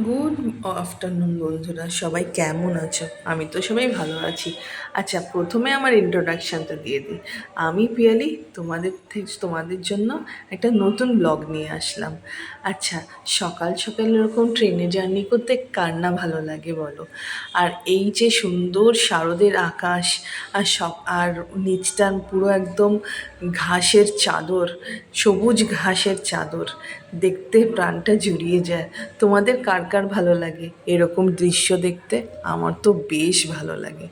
Good afternoon বন্ধুরা, সবাই কেমন আছো? আমি তো সবাই ভালো আছি। আচ্ছা, প্রথমে আমার ইন্ট্রোডাকশানটা দিয়ে দিই। আমি পিয়ালি, তোমাদের জন্য একটা নতুন ব্লগ নিয়ে আসলাম। আচ্ছা, সকাল সকাল এরকম ট্রেনে জার্নি করতে কার না ভালো লাগে বলো? আর এই যে সুন্দর শারদের আকাশ, আর নিচটা পুরো একদম ঘাসের চাদর, সবুজ ঘাসের চাদর, দেখতে প্রাণটা জুড়িয়ে যায়। তোমাদের কার কার ভালো লাগে এরকম দৃশ্য দেখতে? আমার তো বেশ ভালো লাগে।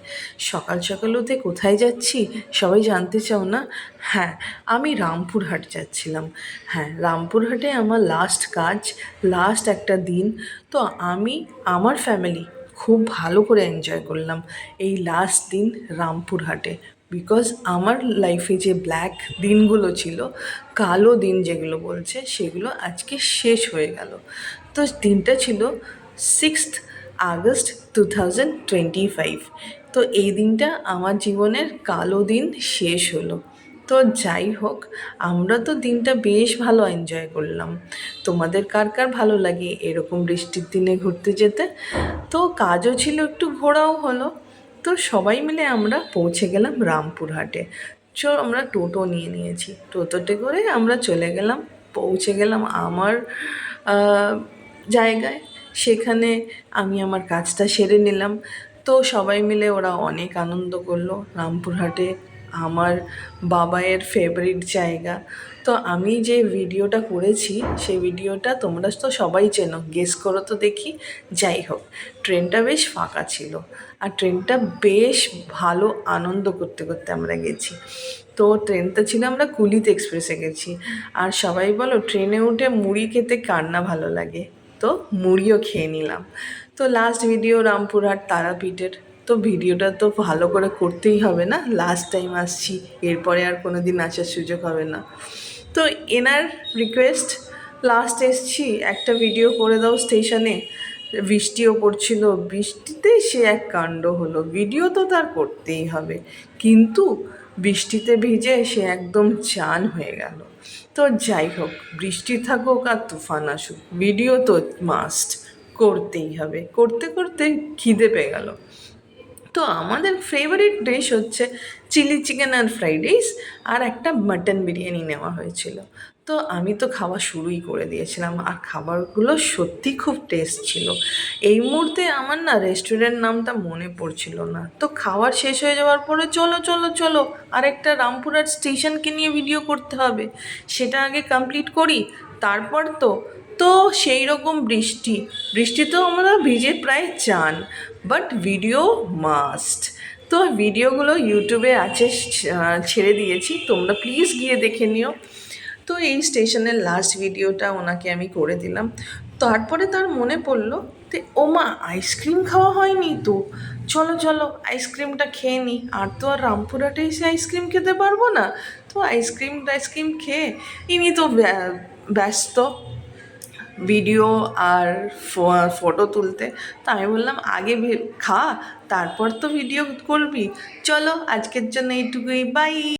সকাল সকাল উঠে কোথায় যাচ্ছি সবাই জানতে চাও না? হ্যাঁ, আমি রামপুরহাট যাচ্ছিলাম। হ্যাঁ, রামপুরহাটে আমার লাস্ট কাজ, লাস্ট একটা দিন। তো আমি, আমার ফ্যামিলি খুব ভালো করে এনজয় করলাম এই লাস্ট দিন রামপুরহাটে। বিকজ আমার লাইফে যে ব্ল্যাক দিনগুলো ছিল, কালো দিন যেগুলো বলছে, সেগুলো আজকে শেষ হয়ে গেল। তো দিনটা ছিল 6th আগস্ট 2025। তো এই দিনটা আমার জীবনের কালো দিন শেষ হলো। তো যাই হোক, আমরা তো দিনটা বেশ ভালো এনজয় করলাম। তোমাদের কার কার ভালো লাগে এরকম বৃষ্টির দিনে ঘুরতে যেতে? তো কাজও ছিল, একটু ঘোরাও হলো। তো সবাই মিলে আমরা পৌঁছে গেলাম রামপুরহাটে। আমরা টোটো নিয়ে নিয়েছি, টোটোতে করে আমরা চলে গেলাম, পৌঁছে গেলাম আমার জায়গায়। সেখানে আমি আমার কাজটা সেরে নিলাম। তো সবাই মিলে ওরা অনেক আনন্দ করলো। রামপুরহাটে আমার বাবাইয়ের ফেভারিট জায়গা। তো আমি যে ভিডিওটা করেছি সেই ভিডিওটা তোমরা তো সবাই চেনো, গেস করো তো দেখি। যাই হোক, ট্রেনটা বেশ ফাঁকা ছিল, আর ট্রেনটা বেশ ভালো আনন্দ করতে করতে আমরা গেছি। তো ট্রেনটা ছিল, আমরা কুলিত এক্সপ্রেসে গেছি। আর সবাই বলো, ট্রেনে উঠে মুড়ি খেতে কার না ভালো লাগে? তো মুড়িও খেয়ে নিলাম। তো লাস্ট ভিডিও রামপুরহাট তারাপীঠের। তো ভিডিওটা তো ভালো করে করতেই হবে না, লাস্ট টাইম আসছি, এরপরে আর কোনো দিন আসার সুযোগ হবে না। তো এনার রিকোয়েস্ট, লাস্ট এসছি, একটা ভিডিও করে দাও স্টেশনে। বৃষ্টিও পড়ছিল, বৃষ্টিতে সে এক কাণ্ড হলো, ভিডিও তো তার করতেই হবে। কিন্তু বৃষ্টিতে ভিজে সে একদম চান হয়ে গেল। তো যাই হোক, বৃষ্টি থাকুক আর তুফান আসুক, ভিডিও তো মাস্ট করতেই হবে। করতে করতে খিদে পেয়ে গেল। তো আমাদের ফেভারিট ডিশ হচ্ছে চিলি চিকেন আর ফ্রাইড রাইস, আর একটা মাটন বিরিয়ানি নেওয়া হয়েছিল। তো আমি তো খাওয়া শুরুই করে দিয়েছিলাম, আর খাবারগুলো সত্যি খুব টেস্ট ছিল। এই মুহূর্তে আমার না রেস্টুরেন্ট নামটা মনে পড়ছিল না। তো খাওয়ার শেষ হয়ে যাওয়ার পরে চলো চলো চলো, আরেকটা রামপুরহাট স্টেশনকে নিয়ে ভিডিও করতে হবে, সেটা আগে কমপ্লিট করি। তারপর তো তো সেই রকম বৃষ্টি, বৃষ্টিতেও আমরা ভিজে প্রায় চান, বাট ভিডিও মাস্ট। তো ভিডিওগুলো ইউটিউবে আছে, ছেড়ে দিয়েছি, তোমরা প্লিজ গিয়ে দেখে নিও। তো এই স্টেশনের লাস্ট ভিডিওটা ওনাকে আমি করে দিলাম। তারপরে তার মনে পড়লো যে ও মা, আইসক্রিম খাওয়া হয়নি তো, চলো চলো আইসক্রিমটা খেয়ে নিই। আর তো আর রামপুরহাটে এসে আইসক্রিম খেতে পারবো না। তো আইসক্রিম খেয়ে ইনি তো ব্যস্ত ভিডিও আর ফটো তুলতে। তো আমি বললাম, আগে খা, তারপর তো ভিডিও করবি। চলো, আজকের জন্য এইটুকুই, বাই।